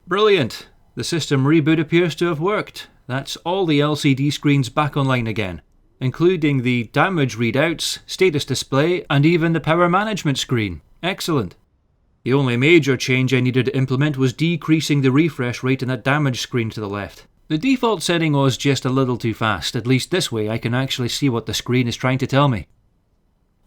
Brilliant! The system reboot appears to have worked. That's all the LCD screens back online again, including the damage readouts, status display, and even the power management screen. Excellent. The only major change I needed to implement was decreasing the refresh rate in that damage screen to the left. The default setting was just a little too fast, at least this way I can actually see what the screen is trying to tell me.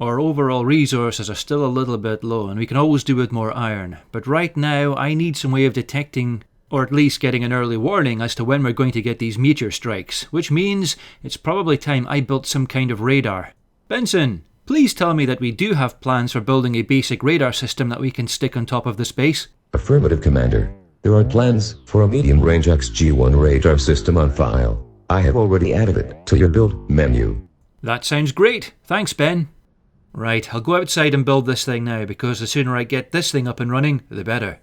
Our overall resources are still a little bit low and we can always do with more iron, but right now I need some way of detecting, or at least getting an early warning as to when we're going to get these meteor strikes, which means it's probably time I built some kind of radar. Benson, please tell me that we do have plans for building a basic radar system that we can stick on top of the space. Affirmative, Commander. There are plans for a medium-range XG-1 radar system on file. I have already added it to your build menu. That sounds great. Thanks, Ben. Right, I'll go outside and build this thing now, because the sooner I get this thing up and running, the better.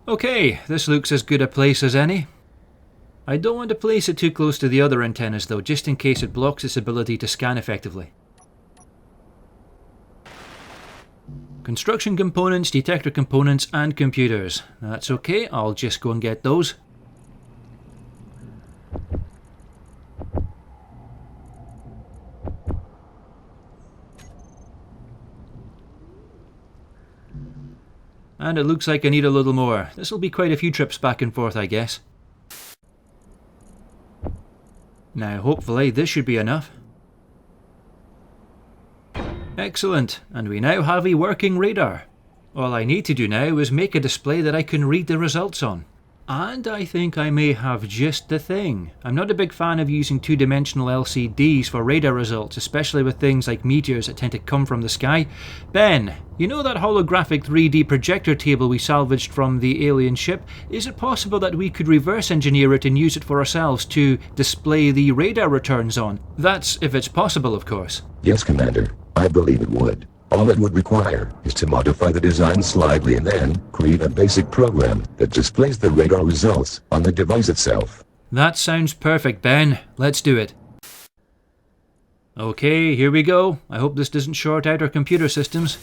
Okay, this looks as good a place as any. I don't want to place it too close to the other antennas though, just in case it blocks its ability to scan effectively. Construction components, detector components, and computers. That's okay, I'll just go and get those. And it looks like I need a little more. This'll be quite a few trips back and forth, I guess. Now, hopefully, this should be enough. Excellent, and we now have a working radar. All I need to do now is make a display that I can read the results on. And I think I may have just the thing. I'm not a big fan of using two-dimensional LCDs for radar results, especially with things like meteors that tend to come from the sky. Ben, you know that holographic 3D projector table we salvaged from the alien ship? Is it possible that we could reverse engineer it and use it for ourselves to display the radar returns on? That's if it's possible, of course. Yes, Commander. I believe it would. All it would require is to modify the design slightly and then create a basic program that displays the radar results on the device itself. That sounds perfect, Ben. Let's do it. Okay, here we go. I hope this doesn't short out our computer systems.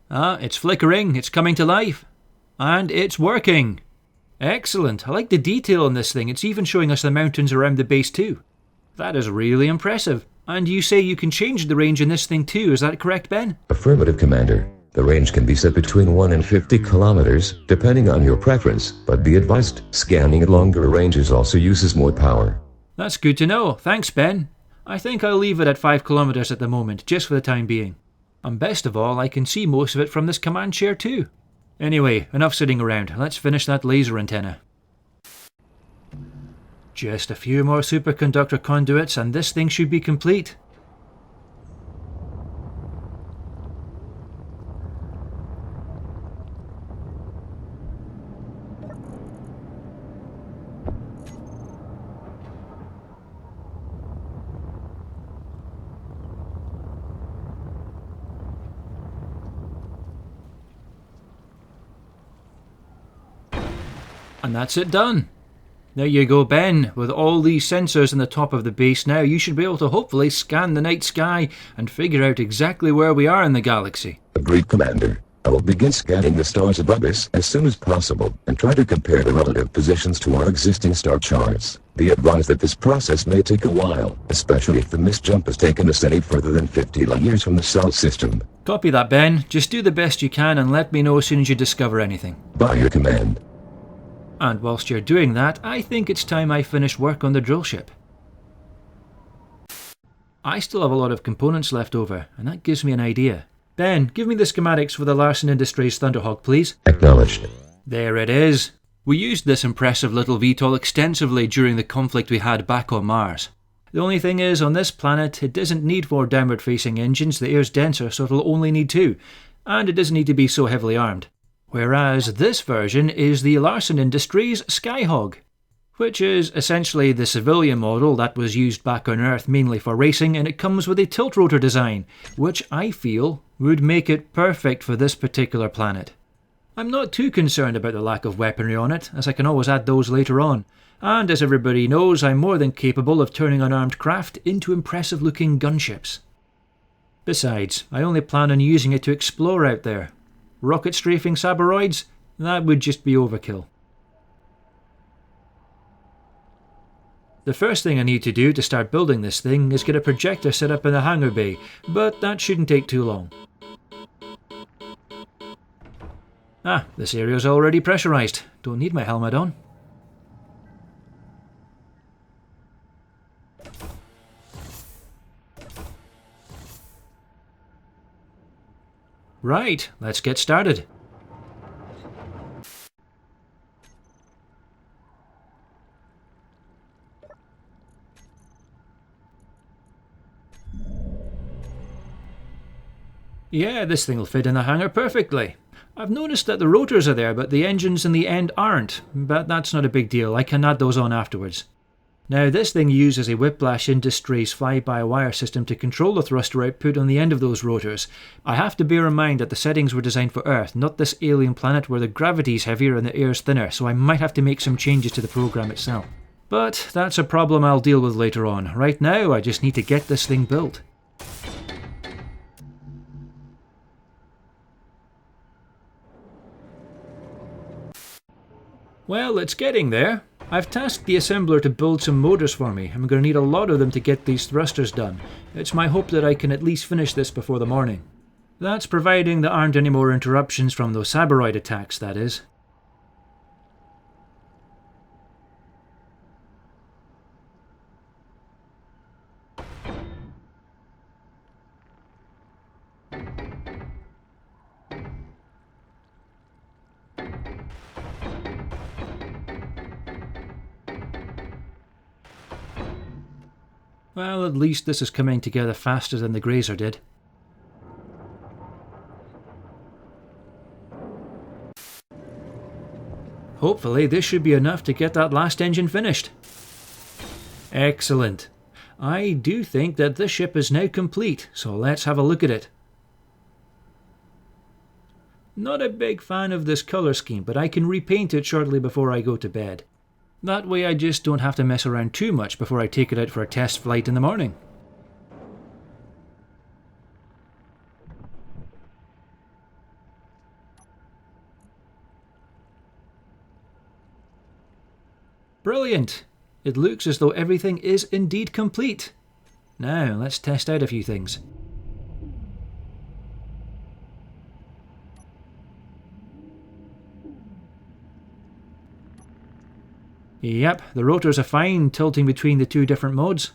Ah, it's flickering, it's coming to life. And it's working. Excellent. I like the detail on this thing. It's even showing us the mountains around the base too. That is really impressive. And you say you can change the range in this thing too, is that correct, Ben? Affirmative, Commander. The range can be set between 1 and 50 kilometers, depending on your preference, but be advised, scanning at longer ranges also uses more power. That's good to know. Thanks, Ben. I think I'll leave it at 5 kilometers at the moment, just for the time being. And best of all, I can see most of it from this command chair too. Anyway, enough sitting around. Let's finish that laser antenna. Just a few more superconductor conduits and this thing should be complete. And that's it done. There you go, Ben. With all these sensors in the top of the base now, you should be able to hopefully scan the night sky and figure out exactly where we are in the galaxy. Agreed, Commander. I will begin scanning the stars above us as soon as possible and try to compare the relative positions to our existing star charts. Be advised that this process may take a while, especially if the mist jump has taken us any further than 50 light years from the Sol system. Copy that, Ben. Just do the best you can and let me know as soon as you discover anything. By your command. And whilst you're doing that, I think it's time I finish work on the drill ship. I still have a lot of components left over, and that gives me an idea. Ben, give me the schematics for the Larsen Industries Thunderhawk, please. Acknowledged. There it is. We used this impressive little VTOL extensively during the conflict we had back on Mars. The only thing is, on this planet, it doesn't need 4 downward-facing engines, the air's denser, so it'll only need 2. And it doesn't need to be so heavily armed. Whereas this version is the Larsen Industries Skyhog, which is essentially the civilian model that was used back on Earth mainly for racing, and it comes with a tilt rotor design, which I feel would make it perfect for this particular planet. I'm not too concerned about the lack of weaponry on it, as I can always add those later on, and as everybody knows, I'm more than capable of turning unarmed craft into impressive looking gunships. Besides, I only plan on using it to explore out there. Rocket strafing saboroids? That would just be overkill. The first thing I need to do to start building this thing is get a projector set up in the hangar bay, but that shouldn't take too long. Ah, this area's already pressurised. Don't need my helmet on. Right, let's get started. Yeah, this thing will fit in the hangar perfectly. I've noticed that the rotors are there, but the engines in the end aren't. But that's not a big deal, I can add those on afterwards. Now this thing uses a Whiplash Industries fly-by-wire system to control the thruster output on the end of those rotors. I have to bear in mind that the settings were designed for Earth, not this alien planet where the gravity's heavier and the air's thinner, so I might have to make some changes to the program itself. But that's a problem I'll deal with later on. Right now I just need to get this thing built. Well, it's getting there. I've tasked the assembler to build some motors for me. I'm going to need a lot of them to get these thrusters done. It's my hope that I can at least finish this before the morning. That's providing there aren't any more interruptions from those saboroid attacks, that is. Well, at least this is coming together faster than the Grazer did. Hopefully this should be enough to get that last engine finished. Excellent. I do think that this ship is now complete, so let's have a look at it. Not a big fan of this colour scheme, but I can repaint it shortly before I go to bed. That way I just don't have to mess around too much before I take it out for a test flight in the morning. Brilliant! It looks as though everything is indeed complete. Now let's test out a few things. Yep, the rotors are fine, tilting between the two different modes.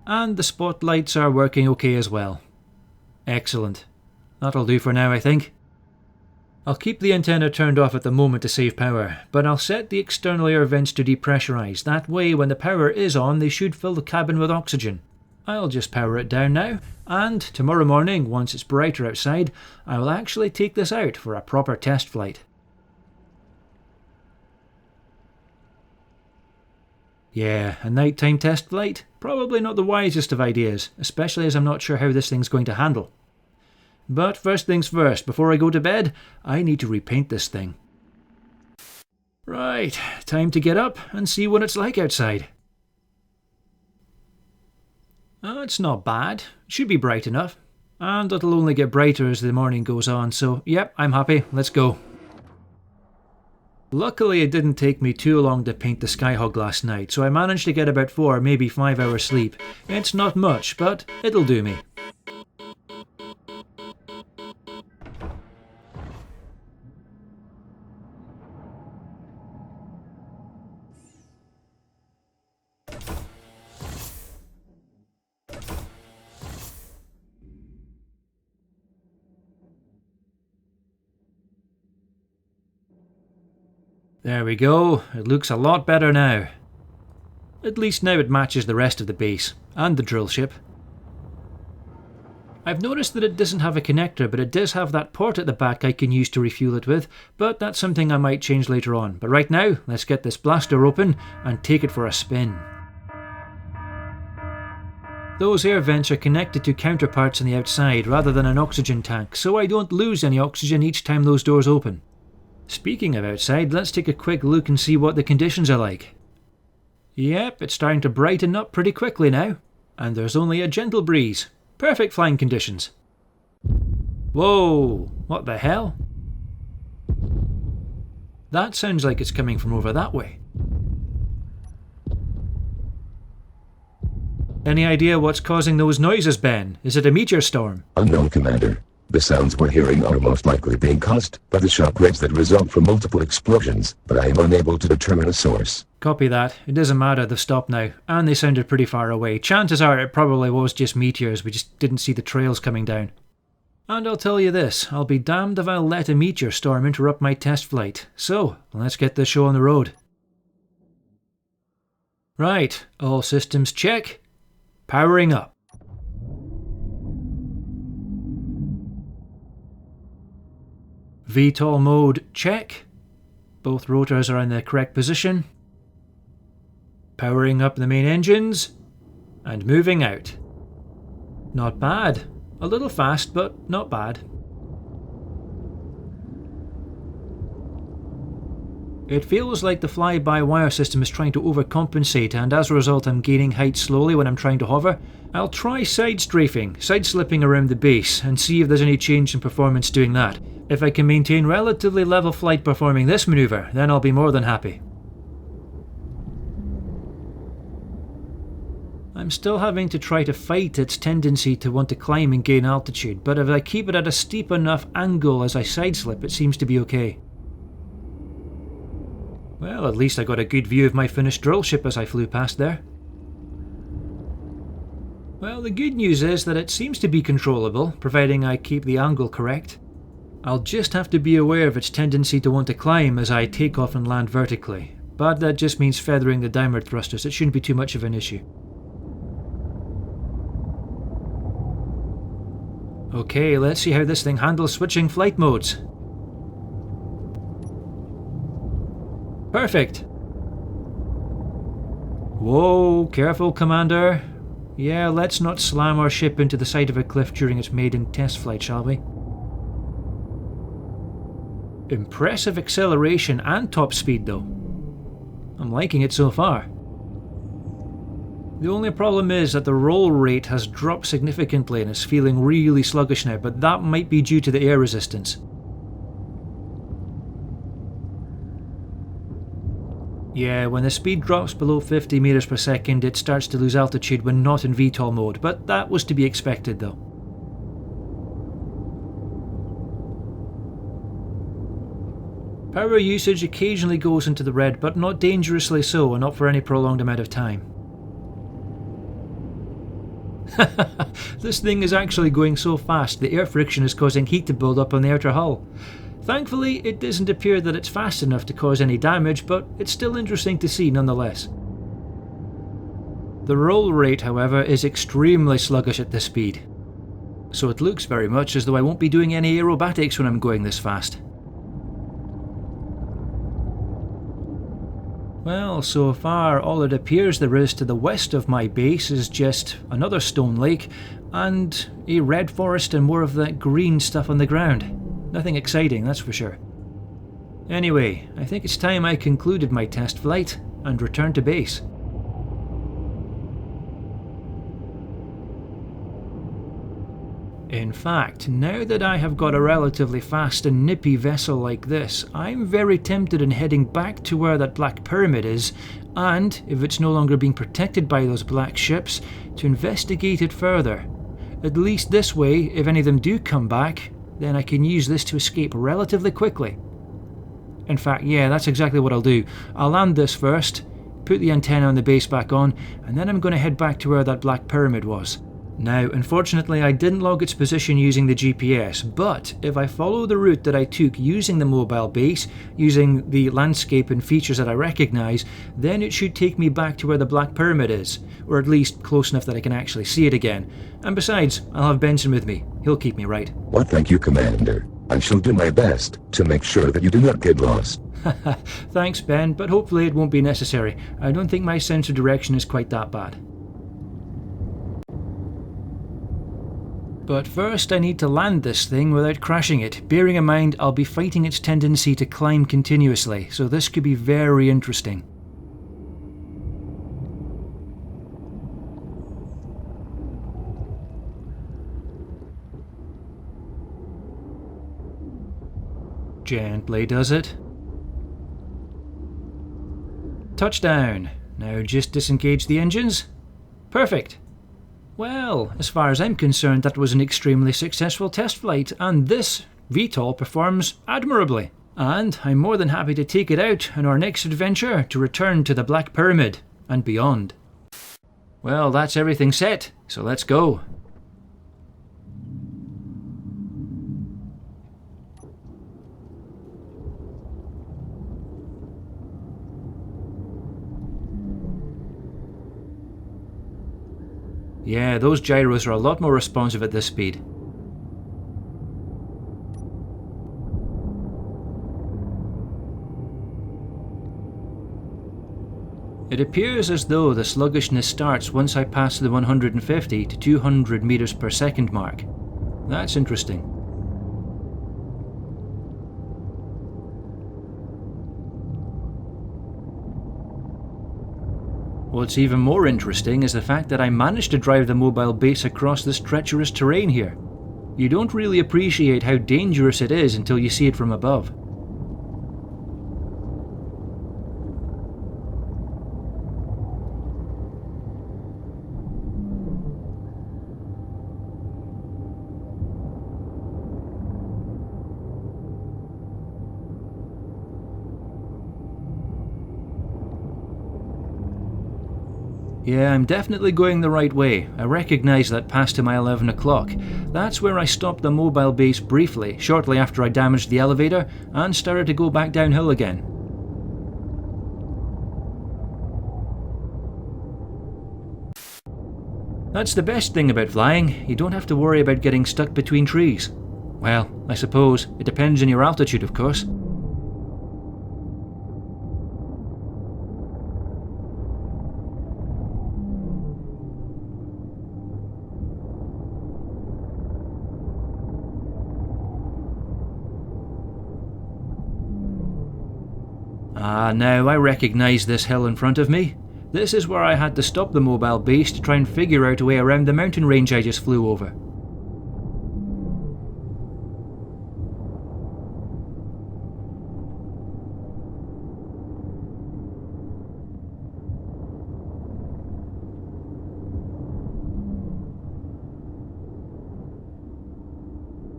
And the spotlights are working okay as well. Excellent. That'll do for now, I think. I'll keep the antenna turned off at the moment to save power, but I'll set the external air vents to depressurize. That way, when the power is on, they should fill the cabin with oxygen. I'll just power it down now, and tomorrow morning, once it's brighter outside, I will actually take this out for a proper test flight. Yeah, a nighttime test flight? Probably not the wisest of ideas, especially as I'm not sure how this thing's going to handle. But first things first, before I go to bed, I need to repaint this thing. Right, time to get up and see what it's like outside. Oh, it's not bad. It should be bright enough. And it'll only get brighter as the morning goes on, so yep, I'm happy. Let's go. Luckily it didn't take me too long to paint the Skyhog last night, so I managed to get about 4, maybe 5 hours sleep. It's not much, but it'll do me. There we go, it looks a lot better now. At least now it matches the rest of the base, and the drill ship. I've noticed that it doesn't have a connector, but it does have that port at the back I can use to refuel it with, but that's something I might change later on. But right now, let's get this blaster open and take it for a spin. Those air vents are connected to counterparts on the outside rather than an oxygen tank, so I don't lose any oxygen each time those doors open. Speaking of outside, let's take a quick look and see what the conditions are like. Yep, it's starting to brighten up pretty quickly now. And there's only a gentle breeze. Perfect flying conditions. Whoa, what the hell? That sounds like it's coming from over that way. Any idea what's causing those noises, Ben? Is it a meteor storm? Unknown, Commander. The sounds we're hearing are most likely being caused by the shock waves that result from multiple explosions, but I am unable to determine a source. Copy that. It doesn't matter, they've stopped now, and they sounded pretty far away. Chances are it probably was just meteors, we just didn't see the trails coming down. And I'll tell you this, I'll be damned if I'll let a meteor storm interrupt my test flight. So, let's get this show on the road. Right, all systems check. Powering up. VTOL mode check. Both rotors are in the correct position. Powering up the main engines. And moving out. Not bad. A little fast, but not bad. It feels like the fly-by-wire system is trying to overcompensate, and as a result I'm gaining height slowly when I'm trying to hover. I'll try side-strafing, side-slipping around the base, and see if there's any change in performance doing that. If I can maintain relatively level flight performing this manoeuvre, then I'll be more than happy. I'm still having to try to fight its tendency to want to climb and gain altitude, but if I keep it at a steep enough angle as I side-slip, it seems to be okay. Well, at least I got a good view of my finished drill ship as I flew past there. Well, the good news is that it seems to be controllable, providing I keep the angle correct. I'll just have to be aware of its tendency to want to climb as I take off and land vertically, but that just means feathering the downward thrusters. It shouldn't be too much of an issue. Okay, let's see how this thing handles switching flight modes. Perfect! Whoa, careful, Commander. Yeah, let's not slam our ship into the side of a cliff during its maiden test flight, shall we? Impressive acceleration and top speed, though. I'm liking it so far. The only problem is that the roll rate has dropped significantly and is feeling really sluggish now, but that might be due to the air resistance. Yeah, when the speed drops below 50 meters per second, it starts to lose altitude when not in VTOL mode, but that was to be expected though. Power usage occasionally goes into the red, but not dangerously so, and not for any prolonged amount of time. This thing is actually going so fast, the air friction is causing heat to build up on the outer hull. Thankfully, it doesn't appear that it's fast enough to cause any damage, but it's still interesting to see nonetheless. The roll rate, however, is extremely sluggish at this speed, so it looks very much as though I won't be doing any aerobatics when I'm going this fast. Well, so far all it appears there is to the west of my base is just another stone lake and a red forest and more of that green stuff on the ground. Nothing exciting, that's for sure. Anyway, I think it's time I concluded my test flight and returned to base. In fact, now that I have got a relatively fast and nippy vessel like this, I'm very tempted in heading back to where that black pyramid is, and, if it's no longer being protected by those black ships, to investigate it further. At least this way, if any of them do come back, then I can use this to escape relatively quickly. In fact, yeah, that's exactly what I'll do. I'll land this first, put the antenna on the base back on, and then I'm going to head back to where that black pyramid was. Now, unfortunately I didn't log its position using the GPS, but if I follow the route that I took using the mobile base, using the landscape and features that I recognise, then it should take me back to where the Black Pyramid is, or at least close enough that I can actually see it again. And besides, I'll have Benson with me. He'll keep me right. Well, thank you, Commander. I shall do my best to make sure that you do not get lost. Thanks, Ben, but hopefully it won't be necessary. I don't think my sense of direction is quite that bad. But first I need to land this thing without crashing it, bearing in mind I'll be fighting its tendency to climb continuously, so this could be very interesting. Gently does it. Touchdown. Now just disengage the engines. Perfect. Well, as far as I'm concerned, that was an extremely successful test flight, and this VTOL performs admirably. And I'm more than happy to take it out on our next adventure to return to the Black Pyramid and beyond. Well, that's everything set, so let's go. Yeah, those gyros are a lot more responsive at this speed. It appears as though the sluggishness starts once I pass the 150 to 200 meters per second mark. That's interesting. What's even more interesting is the fact that I managed to drive the mobile base across this treacherous terrain here. You don't really appreciate how dangerous it is until you see it from above. Yeah, I'm definitely going the right way. I recognise that past to my 11 o'clock. That's where I stopped the mobile base briefly, shortly after I damaged the elevator, and started to go back downhill again. That's the best thing about flying, you don't have to worry about getting stuck between trees. Well, I suppose, it depends on your altitude of course. Ah, now I recognise this hill in front of me. This is where I had to stop the mobile base to try and figure out a way around the mountain range I just flew over.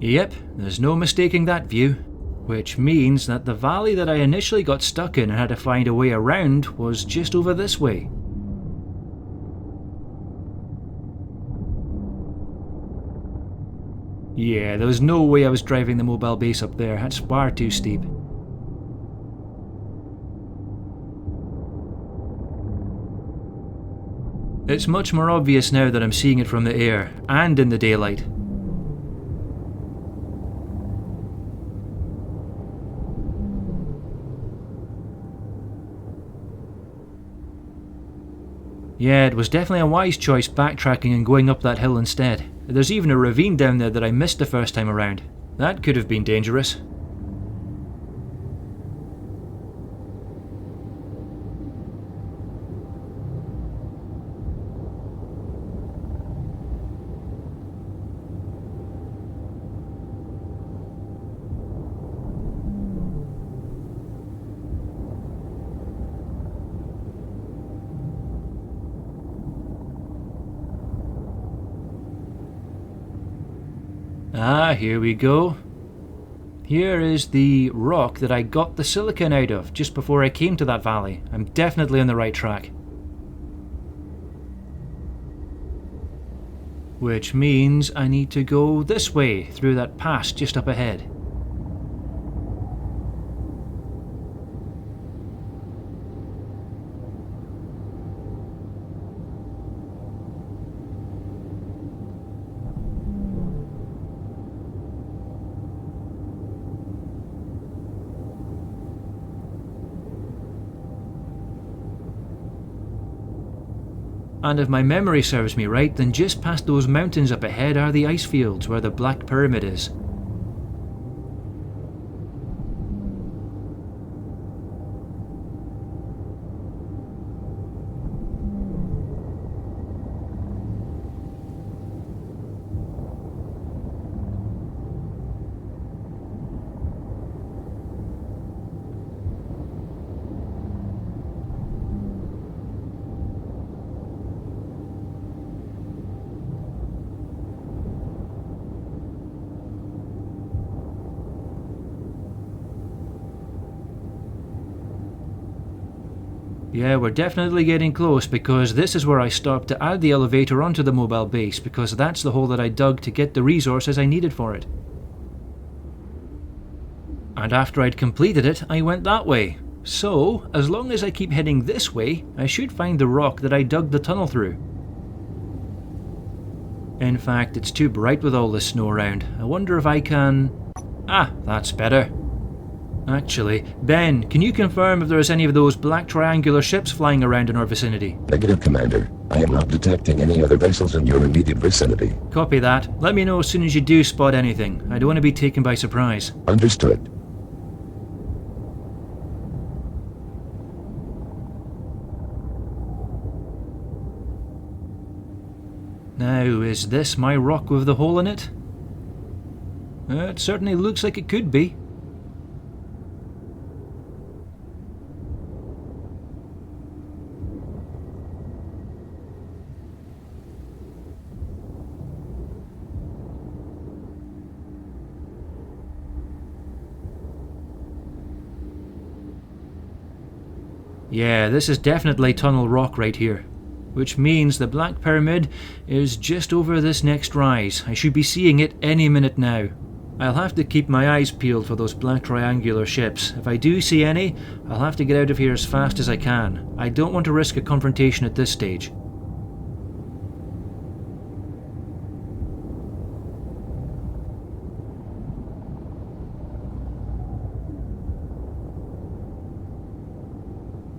Yep, there's no mistaking that view. Which means that the valley that I initially got stuck in and had to find a way around was just over this way. Yeah, there was no way I was driving the mobile base up there, that's far too steep. It's much more obvious now that I'm seeing it from the air, and in the daylight. Yeah, it was definitely a wise choice backtracking and going up that hill instead. There's even a ravine down there that I missed the first time around. That could have been dangerous. Ah, here we go. Here is the rock that I got the silicon out of just before I came to that valley. I'm definitely on the right track. Which means I need to go this way through that pass just up ahead. And if my memory serves me right, then just past those mountains up ahead are the ice fields where the Black Pyramid is. Yeah, we're definitely getting close, because this is where I stopped to add the elevator onto the mobile base, because that's the hole that I dug to get the resources I needed for it. And after I'd completed it, I went that way. So, as long as I keep heading this way, I should find the rock that I dug the tunnel through. In fact, it's too bright with all this snow around. I wonder if I can... Ah, that's better. Actually, Ben, can you confirm if there's any of those black triangular ships flying around in our vicinity? Negative, Commander. I am not detecting any other vessels in your immediate vicinity. Copy that. Let me know as soon as you do spot anything. I don't want to be taken by surprise. Understood. Now, is this my rock with the hole in it? It certainly looks like it could be. Yeah, this is definitely tunnel rock right here. Which means the Black Pyramid is just over this next rise. I should be seeing it any minute now. I'll have to keep my eyes peeled for those black triangular ships. If I do see any, I'll have to get out of here as fast as I can. I don't want to risk a confrontation at this stage.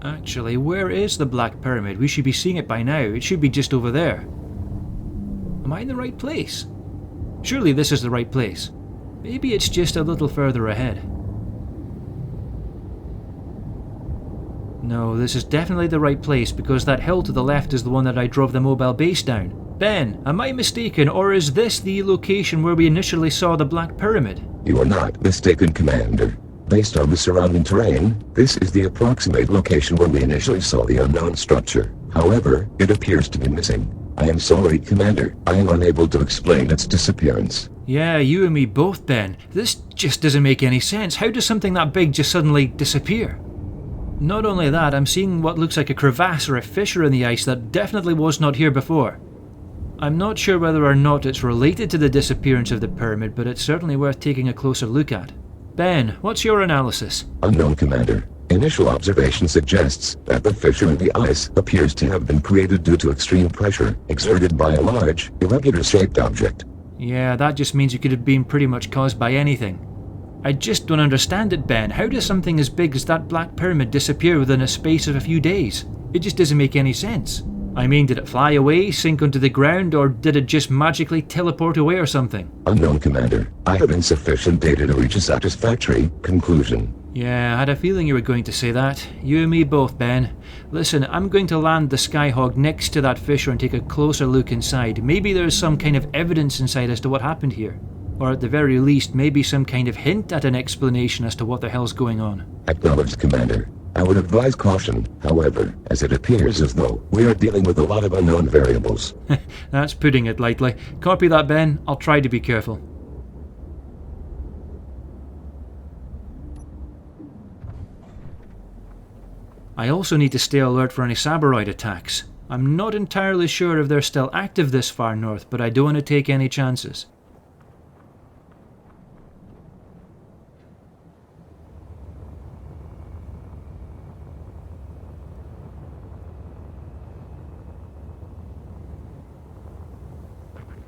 Actually, where is the Black Pyramid? We should be seeing it by now. It should be just over there. Am I in the right place? Surely this is the right place. Maybe it's just a little further ahead. No, this is definitely the right place, because that hill to the left is the one that I drove the mobile base down. Ben, am I mistaken, or is this the location where we initially saw the Black Pyramid? You are not mistaken, Commander. Based on the surrounding terrain, this is the approximate location where we initially saw the unknown structure. However, it appears to be missing. I am sorry, Commander. I am unable to explain its disappearance. Yeah, you and me both, Ben. This just doesn't make any sense. How does something that big just suddenly disappear? Not only that, I'm seeing what looks like a crevasse or a fissure in the ice that definitely was not here before. I'm not sure whether or not it's related to the disappearance of the pyramid, but it's certainly worth taking a closer look at. Ben, what's your analysis? Unknown, Commander. Initial observation suggests that the fissure in the ice appears to have been created due to extreme pressure exerted by a large, irregular-shaped object. Yeah, that just means it could have been pretty much caused by anything. I just don't understand it, Ben. How does something as big as that Black Pyramid disappear within a space of a few days? It just doesn't make any sense. I mean, did it fly away, sink onto the ground, or did it just magically teleport away or something? Unknown, Commander. I have insufficient data to reach a satisfactory conclusion. Yeah, I had a feeling you were going to say that. You and me both, Ben. Listen, I'm going to land the Skyhawk next to that fissure and take a closer look inside. Maybe there's some kind of evidence inside as to what happened here. Or at the very least, maybe some kind of hint at an explanation as to what the hell's going on. Acknowledged, Commander. I would advise caution, however, as it appears as though we are dealing with a lot of unknown variables. That's putting it lightly. Copy that, Ben. I'll try to be careful. I also need to stay alert for any Sabaroid attacks. I'm not entirely sure if they're still active this far north, but I don't want to take any chances.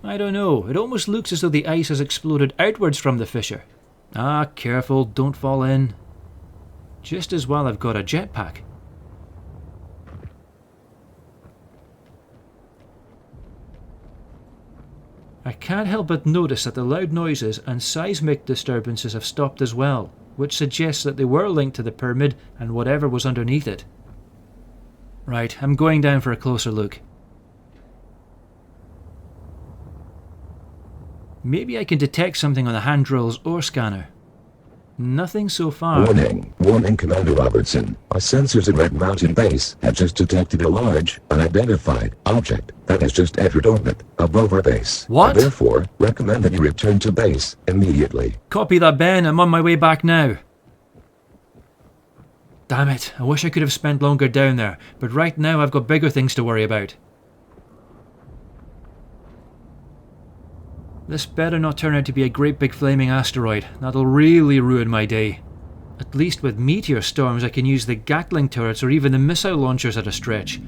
I don't know, it almost looks as though the ice has exploded outwards from the fissure. Ah, careful, don't fall in. Just as well I've got a jetpack. I can't help but notice that the loud noises and seismic disturbances have stopped as well, which suggests that they were linked to the pyramid and whatever was underneath it. Right, I'm going down for a closer look. Maybe I can detect something on the hand drills or scanner. Nothing so far. Warning, Commander Robertson. Our sensors at Red Mountain Base have just detected a large, unidentified object that has just entered orbit above our base. What? I therefore recommend that you return to base immediately. Copy that, Ben. I'm on my way back now. Damn it, I wish I could have spent longer down there, but right now I've got bigger things to worry about. This better not turn out to be a great big flaming asteroid. That'll really ruin my day. At least with meteor storms I can use the Gatling turrets or even the missile launchers at a stretch.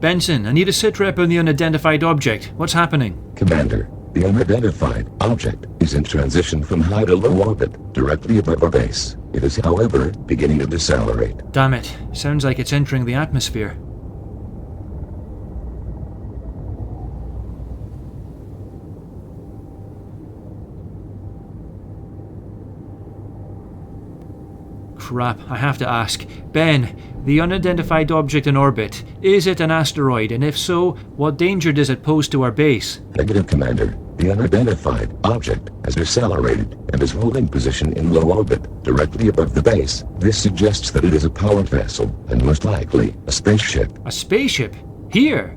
Benson, I need a sitrep on the unidentified object. What's happening? Commander, the unidentified object is in transition from high to low orbit, directly above our base. It is, however, beginning to decelerate. Damn it. Sounds like it's entering the atmosphere. Crap, I have to ask. Ben, the unidentified object in orbit, is it an asteroid? And if so, what danger does it pose to our base? Negative, Commander. The unidentified object has decelerated and is holding position in low orbit, directly above the base. This suggests that it is a powered vessel, and most likely a spaceship. A spaceship? Here?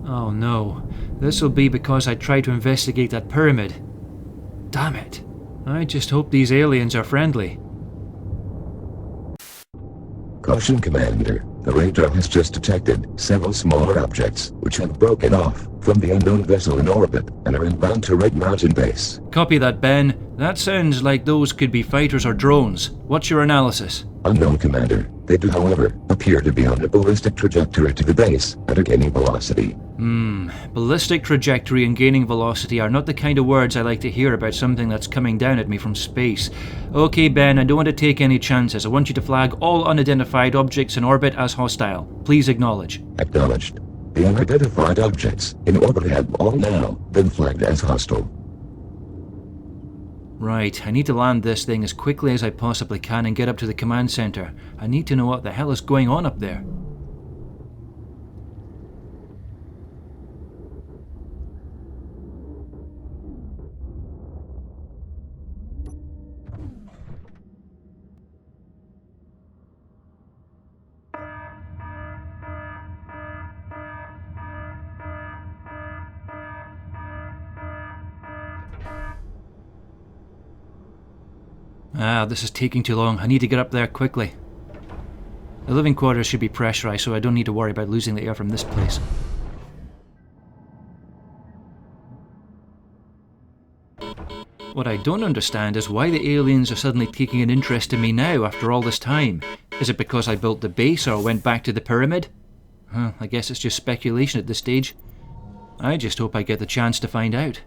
Oh no. This'll be because I tried to investigate that pyramid. Damn it. I just hope these aliens are friendly. Caution, Commander. The radar has just detected several smaller objects, which have broken off from the unknown vessel in orbit and are inbound to Red Mountain Base. Copy that, Ben. That sounds like those could be fighters or drones. What's your analysis? Unknown, Commander. They do, however, appear to be on a ballistic trajectory to the base and are gaining velocity. Ballistic trajectory and gaining velocity are not the kind of words I like to hear about something that's coming down at me from space. Okay, Ben, I don't want to take any chances. I want you to flag all unidentified objects in orbit as hostile. Please acknowledge. Acknowledged. The unidentified objects in orbit have all now been flagged as hostile. Right, I need to land this thing as quickly as I possibly can and get up to the command center. I need to know what the hell is going on up there. This is taking too long. I need to get up there quickly. The living quarters should be pressurized, so I don't need to worry about losing the air from this place. What I don't understand is why the aliens are suddenly taking an interest in me now after all this time. Is it because I built the base or went back to the pyramid? I guess it's just speculation at this stage. I just hope I get the chance to find out.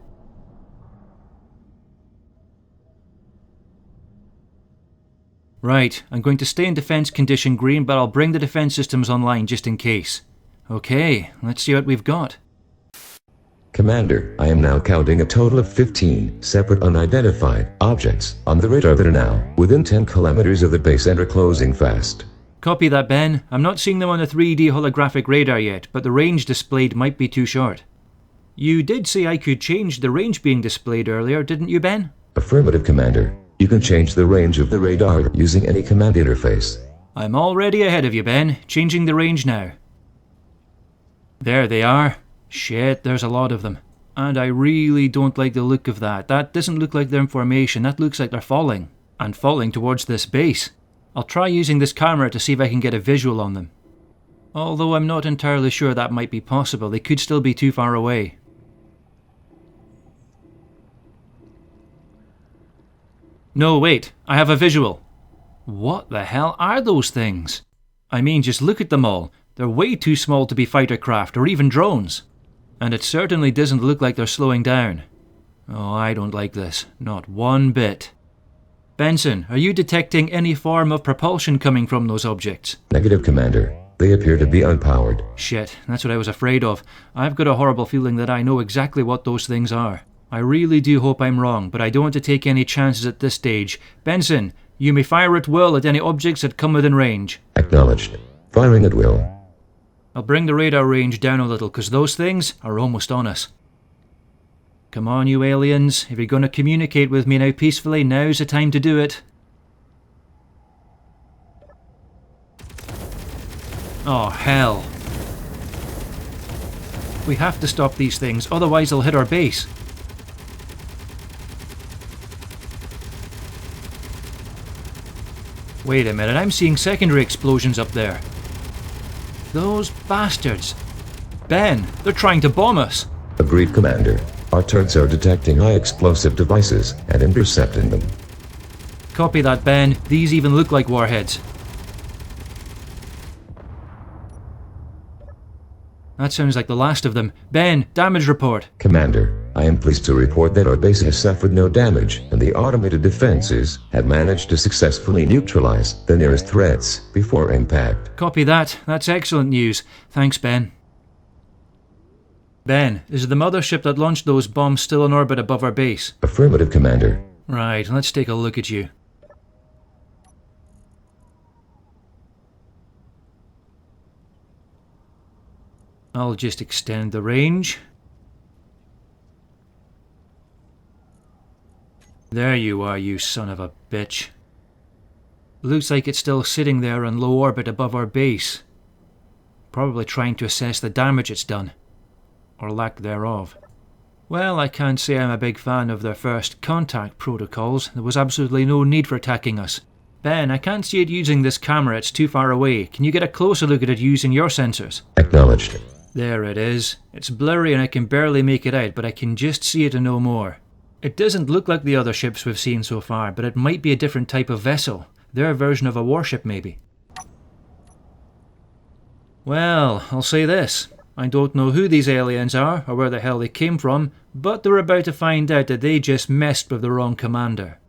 Right, I'm going to stay in defense condition green, but I'll bring the defense systems online just in case. Okay, let's see what we've got. Commander, I am now counting a total of 15 separate unidentified objects on the radar that are now within 10 kilometers of the base and are closing fast. Copy that, Ben. I'm not seeing them on the 3D holographic radar yet, but the range displayed might be too short. You did say I could change the range being displayed earlier, didn't you, Ben? Affirmative, Commander. You can change the range of the radar using any command interface. I'm already ahead of you, Ben. Changing the range now. There they are. Shit, there's a lot of them. And I really don't like the look of that. That doesn't look like they're in formation. That looks like they're falling. And falling towards this base. I'll try using this camera to see if I can get a visual on them. Although I'm not entirely sure that might be possible. They could still be too far away. No, wait, I have a visual. What the hell are those things? I mean, just look at them all. They're way too small to be fighter craft or even drones. And it certainly doesn't look like they're slowing down. Oh, I don't like this. Not one bit. Benson, are you detecting any form of propulsion coming from those objects? Negative, Commander. They appear to be unpowered. Shit, that's what I was afraid of. I've got a horrible feeling that I know exactly what those things are. I really do hope I'm wrong, but I don't want to take any chances at this stage. Benson, you may fire at will at any objects that come within range. Acknowledged. Firing at will. I'll bring the radar range down a little, because those things are almost on us. Come on, you aliens. If you're going to communicate with me now peacefully, now's the time to do it. Oh, hell. We have to stop these things, otherwise they'll hit our base. Wait a minute, I'm seeing secondary explosions up there. Those bastards. Ben, they're trying to bomb us. Agreed, Commander. Our turrets are detecting high explosive devices and intercepting them. Copy that, Ben. These even look like warheads. That sounds like the last of them. Ben, damage report. Commander, I am pleased to report that our base has suffered no damage, and the automated defenses have managed to successfully neutralize the nearest threats before impact. Copy that. That's excellent news. Thanks, Ben. Ben, is the mothership that launched those bombs still in orbit above our base? Affirmative, Commander. Right, let's take a look at you. I'll just extend the range. There you are, you son of a bitch. Looks like it's still sitting there in low orbit above our base. Probably trying to assess the damage it's done. Or lack thereof. Well, I can't say I'm a big fan of their first contact protocols. There was absolutely no need for attacking us. Ben, I can't see it using this camera, it's too far away. Can you get a closer look at it using your sensors? Acknowledged. There it is. It's blurry and I can barely make it out, but I can just see it and no more. It doesn't look like the other ships we've seen so far, but it might be a different type of vessel. Their version of a warship, maybe. Well, I'll say this. I don't know who these aliens are, or where the hell they came from, but they're about to find out that they just messed with the wrong commander.